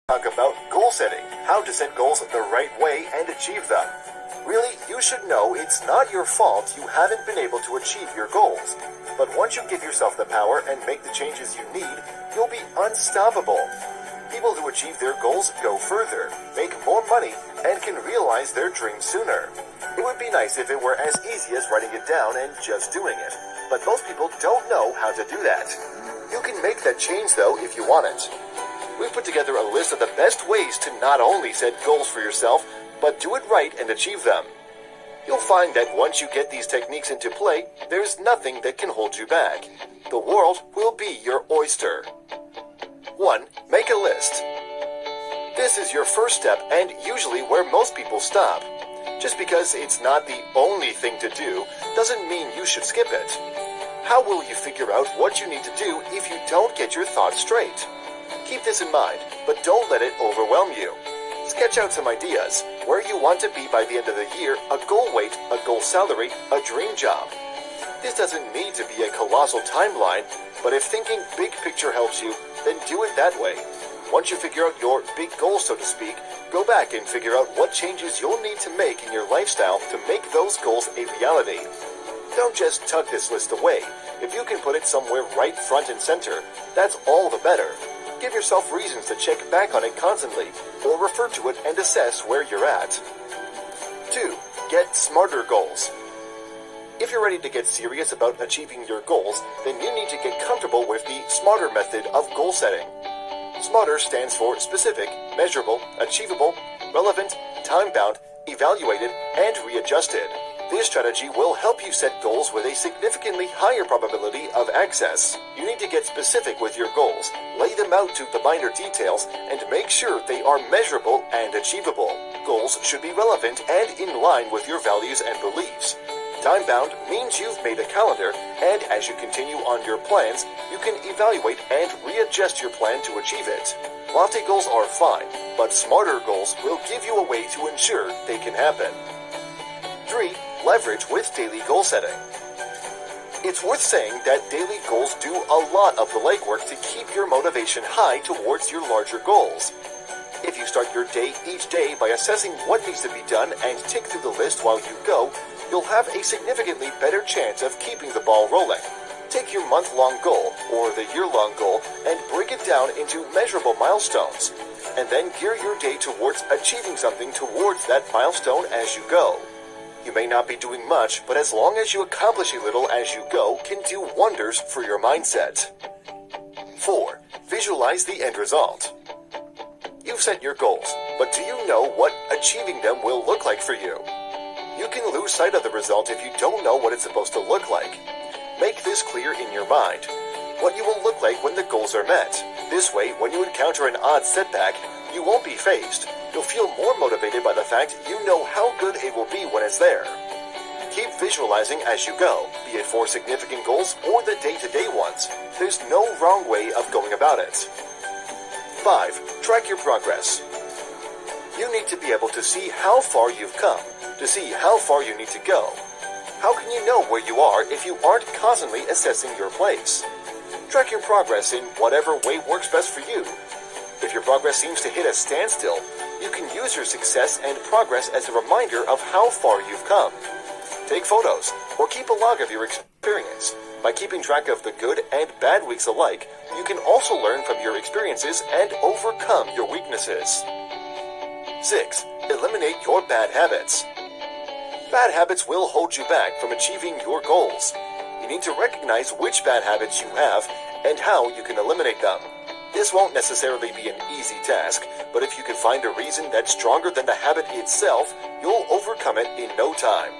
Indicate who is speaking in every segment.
Speaker 1: talk about goal setting, how to set goals the right way and achieve them. Really, you should know it's not your fault you haven't been able to achieve your goals. But once you give yourself the power and make the changes you need, you'll be unstoppable. People who achieve their goals go further, make more money, and can realize their dreams sooner. It would be nice if it were as easy as writing it down and just doing it. But most people don't know how to do that. You can make that change though if you want it. We've put together a list of the best ways to not only set goals for yourself, but do it right and achieve them. You'll find that once you get these techniques into play, there's nothing that can hold you back. The world will be your oyster. 1. Make a list. This is your first step and usually where most people stop. Just because it's not the only thing to do doesn't mean you should skip it. How will you figure out what you need to do if you don't get your thoughts straight? Keep this in mind, but don't let it overwhelm you. Sketch out some ideas, where you want to be by the end of the year, a goal weight, a goal salary, a dream job. This doesn't need to be a colossal timeline, but if thinking big picture helps you, then do it that way. Once you figure out your big goals, so to speak, go back and figure out what changes you'll need to make in your lifestyle to make those goals a reality. Don't just tuck this list away. If you can put it somewhere right front and center, that's all the better. Give yourself reasons to check back on it constantly, or refer to it and assess where you're at. 2. Get smarter goals. If you're ready to get serious about achieving your goals, then you need to get comfortable with the SMARTER method of goal setting. SMARTER stands for specific, measurable, achievable, relevant, time-bound, evaluated, and readjusted. This strategy will help you set goals with a significantly higher probability of access. You need to get specific with your goals, lay them out to the minor details, and make sure they are measurable and achievable. Goals should be relevant and in line with your values and beliefs. Time-bound means you've made a calendar, and as you continue on your plans, you can evaluate and readjust your plan to achieve it. Lofty goals are fine, but smarter goals will give you a way to ensure they can happen. 3. Leverage with daily goal setting. It's worth saying that daily goals do a lot of the legwork to keep your motivation high towards your larger goals. If you start your day each day by assessing what needs to be done and tick through the list while you go, you'll have a significantly better chance of keeping the ball rolling. Take your month-long goal or the year-long goal and break it down into measurable milestones, and then gear your day towards achieving something towards that milestone as you go. You may not be doing much, but as long as you accomplish a little as you go, can do wonders for your mindset. 4. Visualize the end result. You've set your goals, but do you know what achieving them will look like for you? You can lose sight of the result if you don't know what it's supposed to look like. Make this clear in your mind. What you will look like when the goals are met. This way, when you encounter an odd setback, you won't be fazed. You'll feel more motivated by the fact you know how good it will be when it's there. Keep visualizing as you go, be it for significant goals or the day-to-day ones. There's no wrong way of going about it. 5. Track your progress. You need to be able to see how far you've come, to see how far you need to go. How can you know where you are if you aren't constantly assessing your place? Track your progress in whatever way works best for you. If your progress seems to hit a standstill, you can use your success and progress as a reminder of how far you've come. Take photos or keep a log of your experience. By keeping track of the good and bad weeks alike, you can also learn from your experiences and overcome your weaknesses. 6. Eliminate your bad habits. Bad habits will hold you back from achieving your goals. You need to recognize which bad habits you have and how you can eliminate them. This won't necessarily be an easy task, but if you can find a reason that's stronger than the habit itself, you'll overcome it in no time.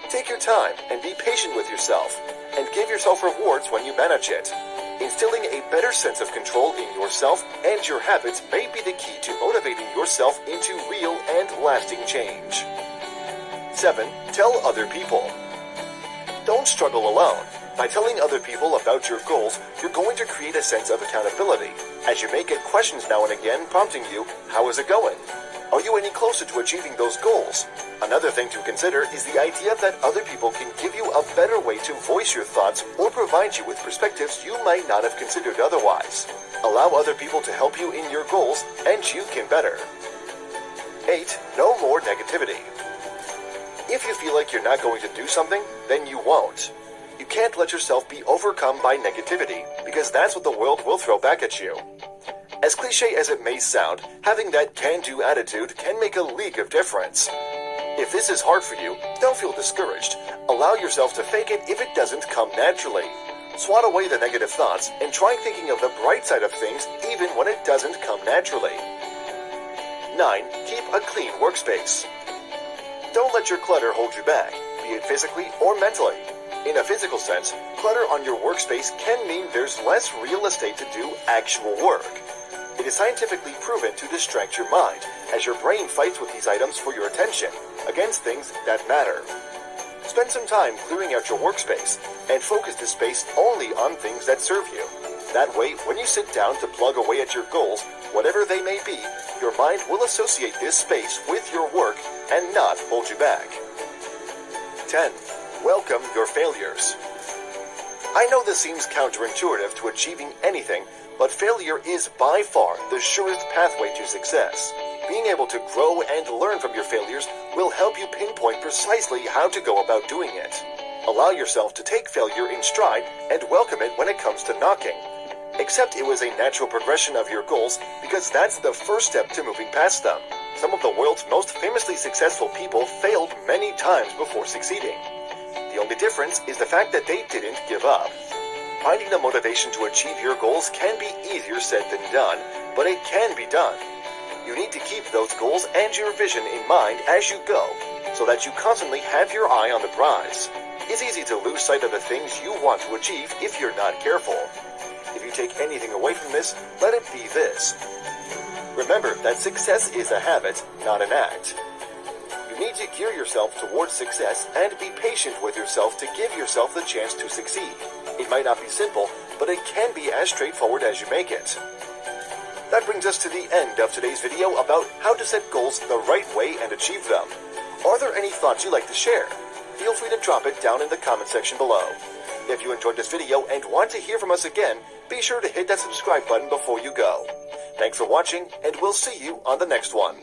Speaker 1: Take your time and be patient with yourself, and give yourself rewards when you manage it. Instilling a better sense of control in yourself and your habits may be the key to motivating yourself into real and lasting change. 7. Tell other people. Don't struggle alone. By telling other people about your goals, you're going to create a sense of accountability, as you may get questions now and again prompting you, how is it going? Are you any closer to achieving those goals? Another thing to consider is the idea that other people can give you a better way to voice your thoughts or provide you with perspectives you might not have considered otherwise. Allow other people to help you in your goals, and you can better. 8. No more negativity. If you feel like you're not going to do something, then you won't. You can't let yourself be overcome by negativity, because that's what the world will throw back at you. As cliche as it may sound, having that can-do attitude can make a league of difference. If this is hard for you, don't feel discouraged. Allow yourself to fake it if it doesn't come naturally. Swat away the negative thoughts and try thinking of the bright side of things even when it doesn't come naturally. 9. Keep a clean workspace. Don't let your clutter hold you back, be it physically or mentally. In a physical sense, clutter on your workspace can mean there's less real estate to do actual work. It is scientifically proven to distract your mind, as your brain fights with these items for your attention, against things that matter. Spend some time clearing out your workspace, and focus the space only on things that serve you. That way, when you sit down to plug away at your goals, whatever they may be, your mind will associate this space with your work and not hold you back. 10. Welcome your failures. I know this seems counterintuitive to achieving anything, but failure is by far the surest pathway to success. Being able to grow and learn from your failures will help you pinpoint precisely how to go about doing it. Allow yourself to take failure in stride and welcome it when it comes to knocking. Accept it was a natural progression of your goals, because that's the first step to moving past them. Some of the world's most famously successful people failed many times before succeeding. The only difference is the fact that they didn't give up. Finding the motivation to achieve your goals can be easier said than done, but it can be done. You need to keep those goals and your vision in mind as you go, so that you constantly have your eye on the prize. It's easy to lose sight of the things you want to achieve if you're not careful. If you take anything away from this, let it be this. Remember that success is a habit, not an act. You need to gear yourself towards success and be patient with yourself to give yourself the chance to succeed. It might not be simple, but it can be as straightforward as you make it. That brings us to the end of today's video about how to set goals the right way and achieve them. Are there any thoughts you'd like to share? Feel free to drop it down in the comment section below. If you enjoyed this video and want to hear from us again, be sure to hit that subscribe button before you go. Thanks for watching, and we'll see you on the next one.